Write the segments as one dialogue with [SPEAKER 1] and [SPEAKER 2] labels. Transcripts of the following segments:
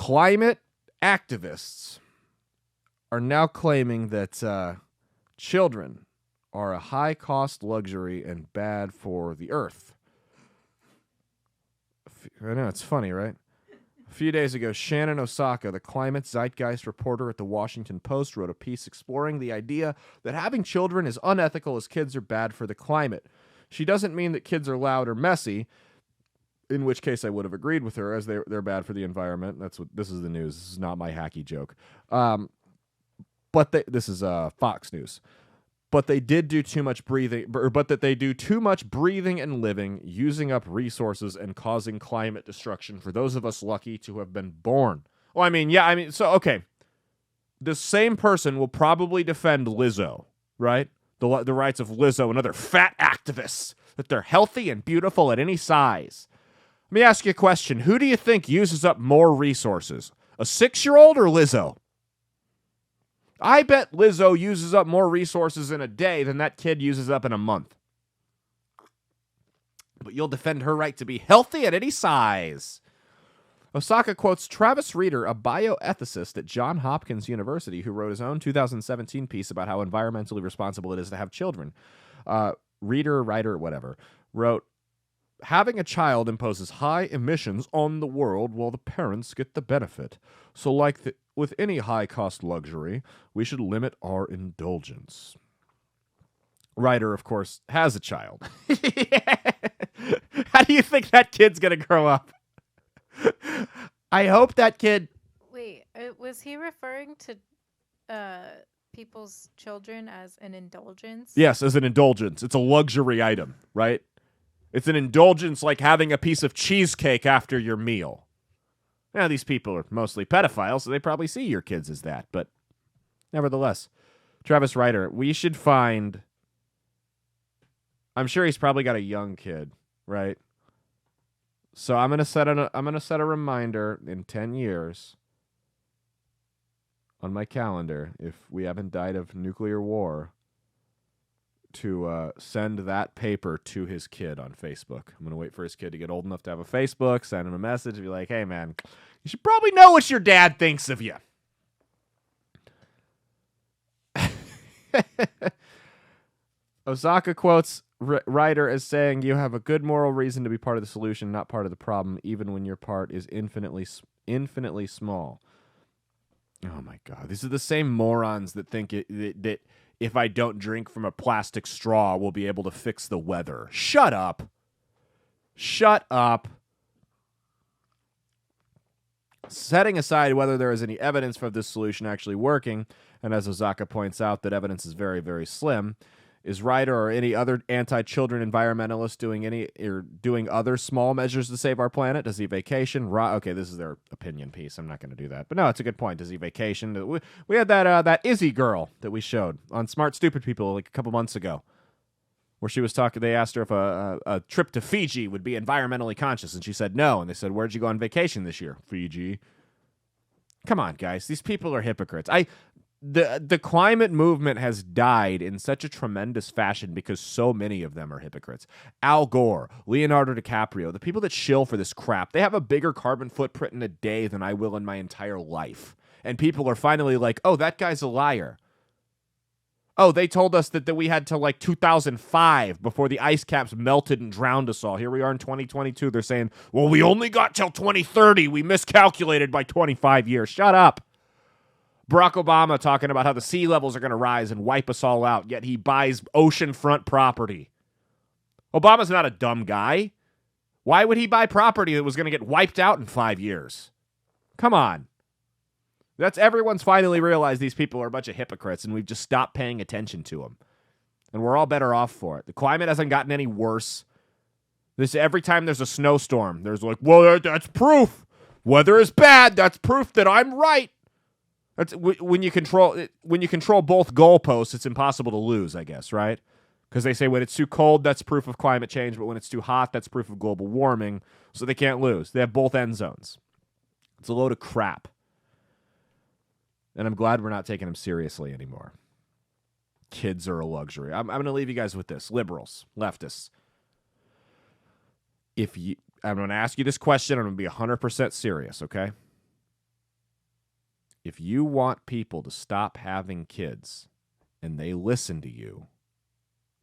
[SPEAKER 1] Climate activists are now claiming that children are a high-cost luxury and bad for the earth. I know, it's funny, right? A few days ago, Shannon Osaka, the climate zeitgeist reporter at the Washington Post, wrote a piece exploring the idea that having children is unethical as kids are bad for the climate. She doesn't mean that kids are loud or messy, in which case I would have agreed with her, as they're bad for the environment. This is the news. This is not my hacky joke. This is Fox News. But they did do too much breathing, but that they do too much breathing and living, using up resources and causing climate destruction for those of us lucky to have been born. Well, okay. The same person will probably defend Lizzo, right? The rights of Lizzo and other fat activists, that they're healthy and beautiful at any size. Let me ask you a question. Who do you think uses up more resources? A 6-year-old or Lizzo? I bet Lizzo uses up more resources in a day than that kid uses up in a month. But you'll defend her right to be healthy at any size. Osaka quotes Travis Reeder, a bioethicist at Johns Hopkins University, who wrote his own 2017 piece about how environmentally responsible it is to have children. Writer, whatever, wrote, having a child imposes high emissions on the world while the parents get the benefit. So with any high-cost luxury, we should limit our indulgence. Ryder, of course, has a child. How do you think that kid's going to grow up? I hope that kid...
[SPEAKER 2] Wait, was he referring to people's children as an indulgence?
[SPEAKER 1] Yes, as an indulgence. It's a luxury item, right? It's an indulgence like having a piece of cheesecake after your meal. Now, these people are mostly pedophiles, so they probably see your kids as that. But nevertheless, Travis Ryder, we should find... I'm sure he's probably got a young kid, right? So I'm gonna set a reminder in 10 years on my calendar, if we haven't died of nuclear war, to send that paper to his kid on Facebook. I'm going to wait for his kid to get old enough to have a Facebook, send him a message, and be like, hey, man, you should probably know what your dad thinks of you. Osaka quotes Ryder as saying, you have a good moral reason to be part of the solution, not part of the problem, even when your part is infinitely small. Oh, my God. These are the same morons that think that if I don't drink from a plastic straw, we'll be able to fix the weather. Shut up. Shut up. Setting aside whether there is any evidence for this solution actually working, and as Osaka points out, that evidence is very, very slim, is Ryder or any other anti-children environmentalist doing other small measures to save our planet? Does he vacation? Okay, this is their opinion piece. I'm not going to do that. But no, it's a good point. Does he vacation? We had that Izzy girl that we showed on Smart Stupid People like a couple months ago, where she was talking. They asked her if a trip to Fiji would be environmentally conscious, and she said no. And they said, where'd you go on vacation this year? Fiji. Come on, guys. These people are hypocrites. The climate movement has died in such a tremendous fashion because so many of them are hypocrites. Al Gore, Leonardo DiCaprio, the people that shill for this crap, they have a bigger carbon footprint in a day than I will in my entire life. And people are finally like, oh, that guy's a liar. Oh, they told us that we had till like 2005 before the ice caps melted and drowned us all. Here we are in 2022. They're saying, well, we only got till 2030. We miscalculated by 25 years. Shut up. Barack Obama talking about how the sea levels are going to rise and wipe us all out, yet he buys oceanfront property. Obama's not a dumb guy. Why would he buy property that was going to get wiped out in 5 years? Come on. Everyone's finally realized these people are a bunch of hypocrites, and we've just stopped paying attention to them. And we're all better off for it. The climate hasn't gotten any worse. Every time there's a snowstorm, there's like, well, that's proof. Weather is bad. That's proof that I'm right. That's when you control both goalposts, it's impossible to lose, I guess, right? Because they say when it's too cold, that's proof of climate change, but when it's too hot, that's proof of global warming. So they can't lose. They have both end zones. It's a load of crap. And I'm glad we're not taking them seriously anymore. Kids are a luxury. I'm going to leave you guys with this. Liberals, leftists. I'm going to ask you this question. I'm going to be 100% serious, okay? if you want people to stop having kids and they listen to you,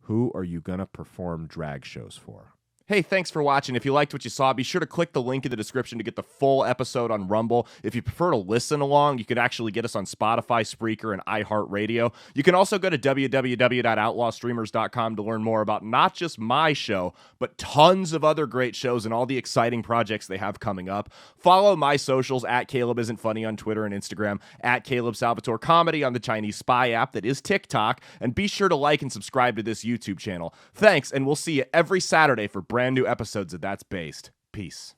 [SPEAKER 1] who are you going to perform drag shows for?
[SPEAKER 3] Hey, thanks for watching. If you liked what you saw, be sure to click the link in the description to get the full episode on Rumble. If you prefer to listen along, you could actually get us on Spotify, Spreaker, and iHeartRadio. You can also go to www.outlawstreamers.com to learn more about not just my show, but tons of other great shows and all the exciting projects they have coming up. Follow my socials at Caleb Isn't Funny on Twitter and Instagram, at Caleb Salvatore Comedy on the Chinese Spy app that is TikTok, and be sure to like and subscribe to this YouTube channel. Thanks, and we'll see you every Saturday for brand new episodes of That's Based. Peace.